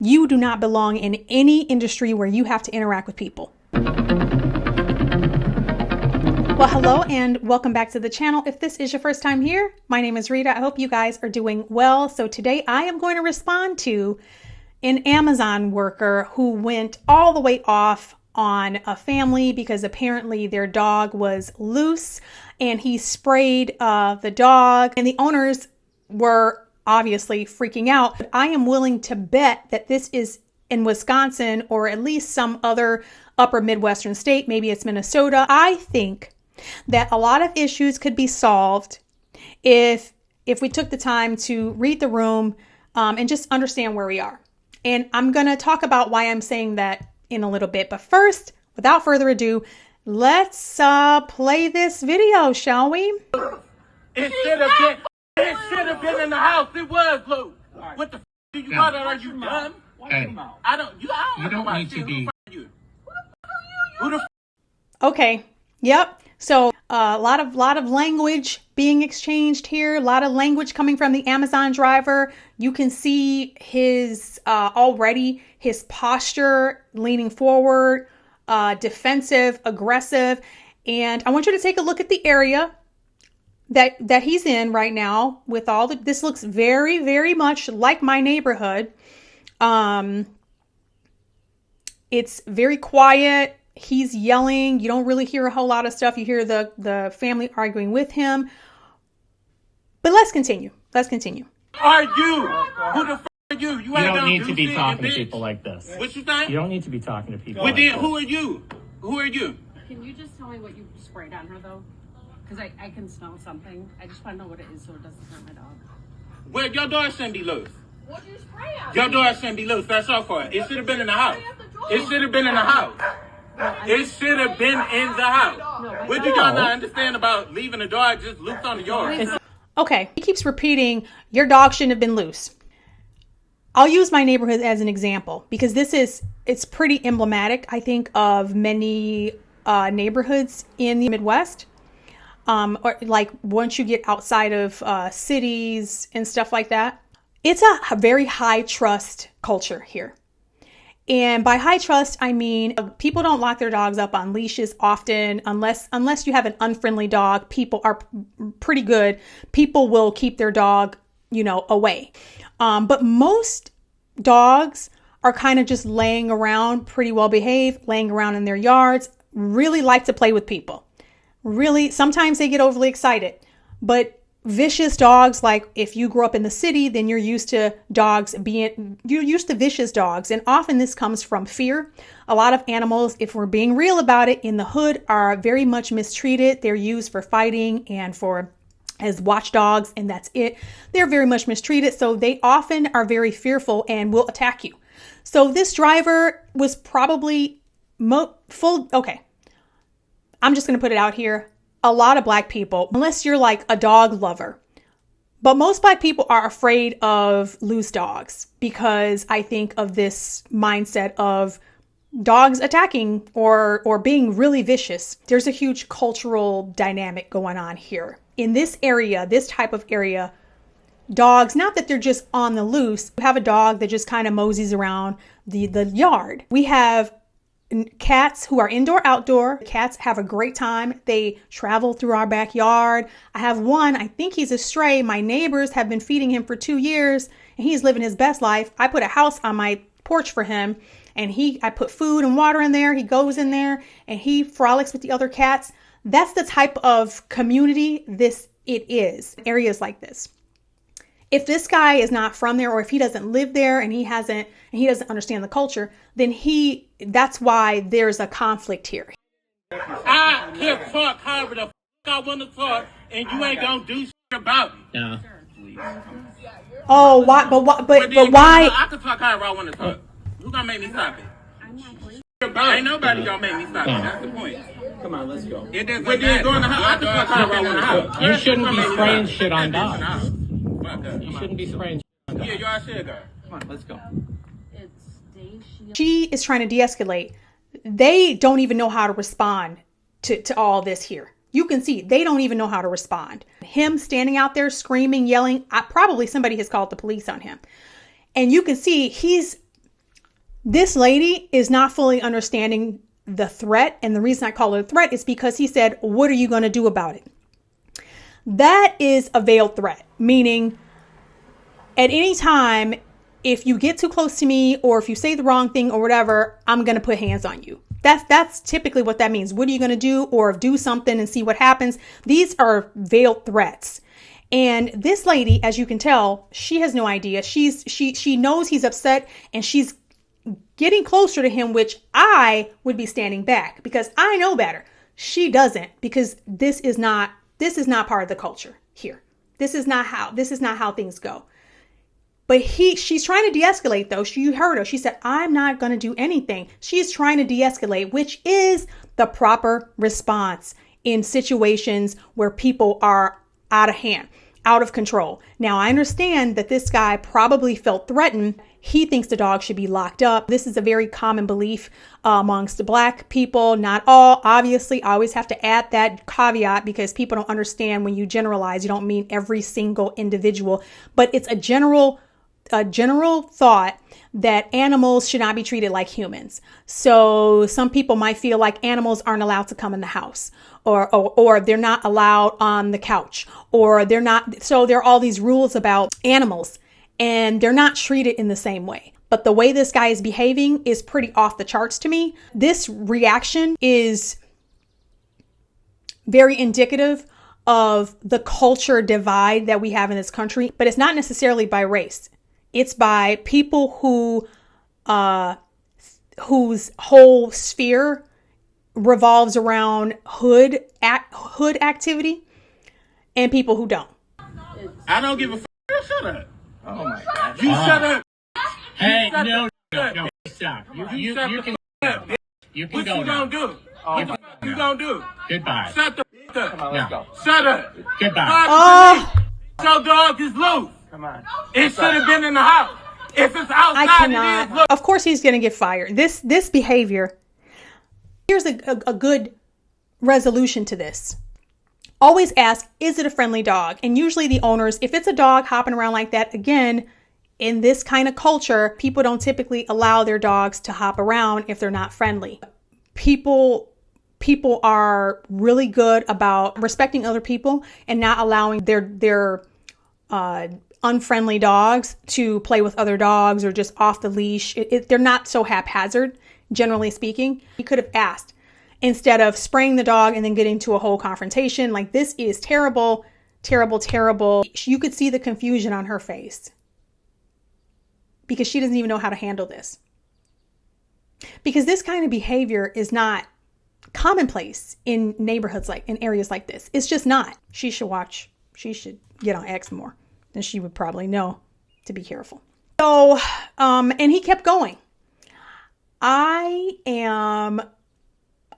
You do not belong in any industry where you have to interact with people. Well, hello and welcome back to the channel. If this is your first time here, my name is Rita. I hope you guys are doing well. So today I am going to respond to an Amazon worker who went all the way off on a family because apparently their dog was loose and he sprayed the dog, and the owners were obviously freaking out. But I am willing to bet that this is in Wisconsin or at least some other upper Midwestern state. Maybe it's Minnesota. I think that a lot of issues could be solved if we took the time to read the room and just understand where we are. And I'm going to talk about why I'm saying that in a little bit. But first, without further ado, let's play this video, shall we? It should have been in the house. It was loose. Right. What the f*** do you got? Are you dumb? Hey, I don't need to be. Who the f***? Okay. Yep. So a lot of language being exchanged here. A lot of language coming from the Amazon driver. You can see his already his posture, leaning forward, defensive, aggressive. And I want you to take a look at the area that he's in right now with all the, this looks very, very much like my neighborhood. It's very quiet. He's yelling. You don't really hear a whole lot of stuff. You hear the family arguing with him. But let's continue. Let's continue. Are you? Who the f*** are you? You don't need to be talking to people like this. What you saying? You don't need to be talking to people Well, like then, this. who are you? Who are you? Can you just tell me what you sprayed on her, though? Because I can smell something. I just want to know what it is so it doesn't hurt my dog. Well, your dog shouldn't be loose. What did you spray on? Your dog shouldn't be loose. That's all for it. It should have been in the house. It should have been in the house. It should have been in the house. What do y'all not understand about leaving a dog just loose on the yard? Okay, he keeps repeating, your dog shouldn't have been loose. I'll use my neighborhood as an example because it's pretty emblematic, I think, of many neighborhoods in the Midwest. Or like once you get outside of cities and stuff like that. It's a very high trust culture here. And by high trust, I mean, people don't lock their dogs up on leashes often, unless you have an unfriendly dog. People are pretty good. People will keep their dog, away. But most dogs are kind of just laying around, pretty well behaved, laying around in their yards, really like to play with people. Really, sometimes they get overly excited, but vicious dogs, like if you grew up in the city, then you're used to vicious dogs. And often this comes from fear. A lot of animals, if we're being real about it, in the hood are very much mistreated. They're used for fighting and as watchdogs, and that's it. They're very much mistreated. So they often are very fearful and will attack you. So this driver was probably okay. I'm just going to put it out here. A lot of Black people, unless you're like a dog lover, but most Black people are afraid of loose dogs because I think of this mindset of dogs attacking or being really vicious. There's a huge cultural dynamic going on here. In this area, this type of area, dogs, not that they're just on the loose. You have a dog that just kind of moseys around the yard. We have cats who are indoor, outdoor. Cats have a great time. They travel through our backyard. I have one, I think he's a stray. My neighbors have been feeding him for 2 years and he's living his best life. I put a house on my porch for him and I put food and water in there. He goes in there and he frolics with the other cats. That's the type of community it is. Areas like this. If this guy is not from there, or if he doesn't live there and he doesn't understand the culture, then that's why there's a conflict here. I can talk however the f*** I want to talk, and you ain't gonna do shit about it. No. Oh, why? But why? I can talk however I want to talk. Who's gonna make me stop it? Ain't nobody gonna make me stop it. That's the point. Come on, let's go. It doesn't matter. I can talk however I want to talk. You shouldn't be spraying shit on dogs. You shouldn't be spraying shit on dogs. Yeah, y'all should go. Come on, let's go. She is trying to de-escalate. They don't even know how to respond to all this here. You can see they don't even know how to respond. Him standing out there screaming, yelling, probably somebody has called the police on him. And you can see he's This lady is not fully understanding the threat. And the reason I call it a threat is because he said, what are you going to do about it? That is a veiled threat, meaning at any time, if you get too close to me or if you say the wrong thing or whatever, I'm going to put hands on you. That's typically what that means. What are you going to do? Or do something and see what happens. These are veiled threats. And this lady, as you can tell, she has no idea. She knows he's upset and she's getting closer to him, which I would be standing back because I know better. She doesn't, because this is not part of the culture here. This is not how things go. But she's trying to de-escalate though. You heard her. She said, I'm not going to do anything. She's trying to de-escalate, which is the proper response in situations where people are out of hand, out of control. Now, I understand that this guy probably felt threatened. He thinks the dog should be locked up. This is a very common belief amongst the Black people. Not all, obviously. I always have to add that caveat because people don't understand when you generalize. You don't mean every single individual, but it's a general thought that animals should not be treated like humans. So some people might feel like animals aren't allowed to come in the house or they're not allowed on the couch or they're not. So there are all these rules about animals and they're not treated in the same way. But the way this guy is behaving is pretty off the charts to me. This reaction is very indicative of the culture divide that we have in this country, but it's not necessarily by race. It's by people whose whole sphere revolves around hood activity and people who don't. I don't give a shut up. Oh my God. You shut up. Hey, shut no, up. no, stop. You Shut can the up. go. You can What go you now. gonna do? Oh What the my fuck you gonna do? Goodbye. Shut the up. Come on, let's go. Shut up. Goodbye. Oh, Your dog is loose. Come on. It should have been in the house. If it's I outside, it is cannot. loose. Of course he's going to get fired. This behavior. Here's a good resolution to this. Always ask, is it a friendly dog? And usually the owners, if it's a dog hopping around like that, again, in this kind of culture, people don't typically allow their dogs to hop around if they're not friendly. People are really good about respecting other people and not allowing their unfriendly dogs to play with other dogs or just off the leash. They're not so haphazard, generally speaking. You could have asked instead of spraying the dog and then getting to a whole confrontation. Like, this is terrible, terrible, terrible. You could see the confusion on her face because she doesn't even know how to handle this. Because this kind of behavior is not commonplace in neighborhoods, like in areas like this. It's just not. She should get on X more. Then she would probably know to be careful. So, and he kept going. I am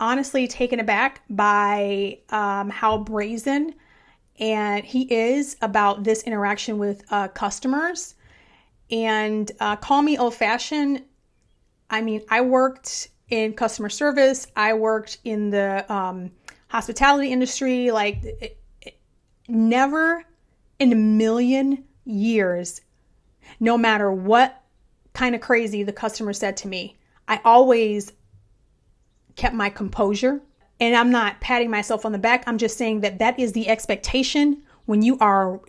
honestly taken aback by how brazen and he is about this interaction with customers. And call me old-fashioned. I mean, I worked in customer service. I worked in the hospitality industry. Like, never in a million years, no matter what kind of crazy the customer said to me, I always kept my composure. And I'm not patting myself on the back. I'm just saying that is the expectation when you are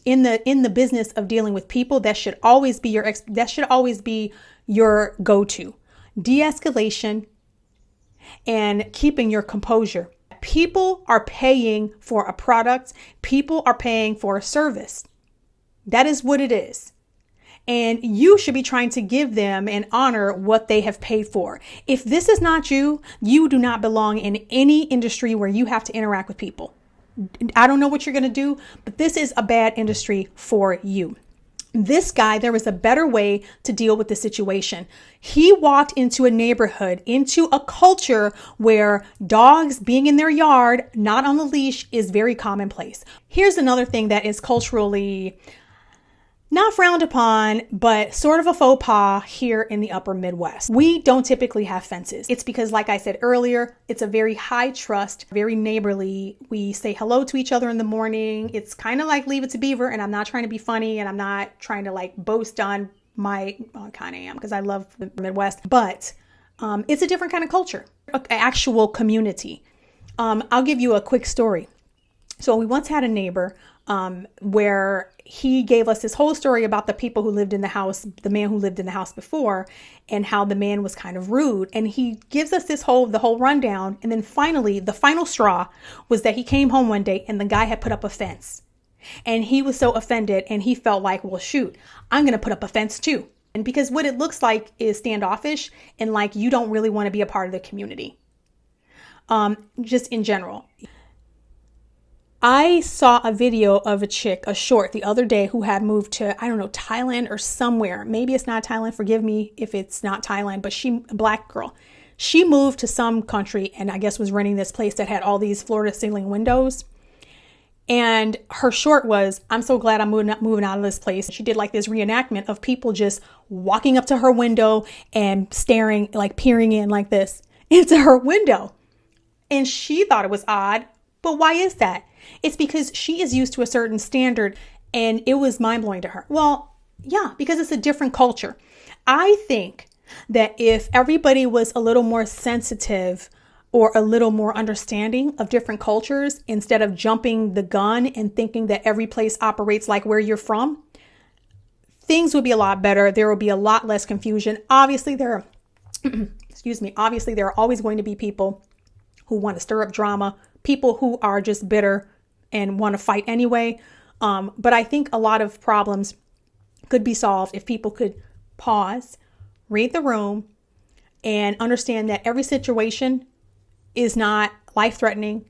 in the business of dealing with people. That should always be your go-to. De-escalation and keeping your composure. People are paying for a product. People are paying for a service. That is what it is. And you should be trying to give them and honor what they have paid for. If this is not you, you do not belong in any industry where you have to interact with people. I don't know what you're going to do, but this is a bad industry for you. This guy, there was a better way to deal with the situation. He walked into a neighborhood, into a culture where dogs being in their yard, not on the leash, is very commonplace. Here's another thing that is culturally not frowned upon, but sort of a faux pas here in the upper Midwest. We don't typically have fences. It's because, like I said earlier, it's a very high trust, very neighborly. We say hello to each other in the morning. It's kind of like Leave It to Beaver, and I'm not trying to be funny and I'm not trying to like boast on I kind of am because I love the Midwest, but it's a different kind of culture, an actual community. I'll give you a quick story. So we once had a neighbor where he gave us this whole story about the people who lived in the house, the man who lived in the house before, and how the man was kind of rude. And he gives us the whole rundown. And then finally, the final straw was that he came home one day and the guy had put up a fence. And he was so offended and he felt like, well, shoot, I'm going to put up a fence too. And because what it looks like is standoffish and like you don't really want to be a part of the community. Just in general. I saw a video of a short the other day who had moved to, I don't know, Thailand or somewhere. Maybe it's not Thailand. Forgive me if it's not Thailand, but a black girl. She moved to some country and I guess was renting this place that had all these floor to ceiling windows. And her short was, I'm so glad I'm moving out of this place. She did like this reenactment of people just walking up to her window and staring, like peering in like this into her window. And she thought it was odd. But why is that? It's because she is used to a certain standard and it was mind blowing to her. Well, yeah, because it's a different culture. I think that if everybody was a little more sensitive or a little more understanding of different cultures, instead of jumping the gun and thinking that every place operates like where you're from, things would be a lot better. There will be a lot less confusion. Obviously, there are always going to be people who want to stir up drama, people who are just bitter and want to fight anyway. But I think a lot of problems could be solved if people could pause, read the room, and understand that every situation is not life-threatening.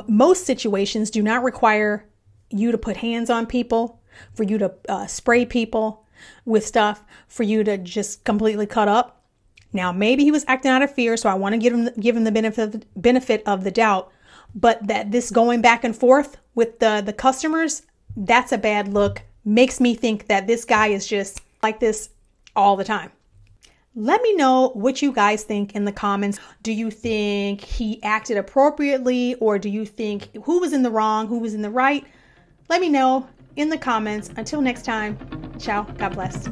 Most situations do not require you to put hands on people, for you to spray people with stuff, for you to just completely cut up. Now, maybe he was acting out of fear, so I want to give him the benefit of the doubt. But that this going back and forth with the customers, that's a bad look. Makes me think that this guy is just like this all the time. Let me know what you guys think in the comments. Do you think he acted appropriately, or do you think who was in the wrong, who was in the right? Let me know in the comments. Until next time, ciao. God bless.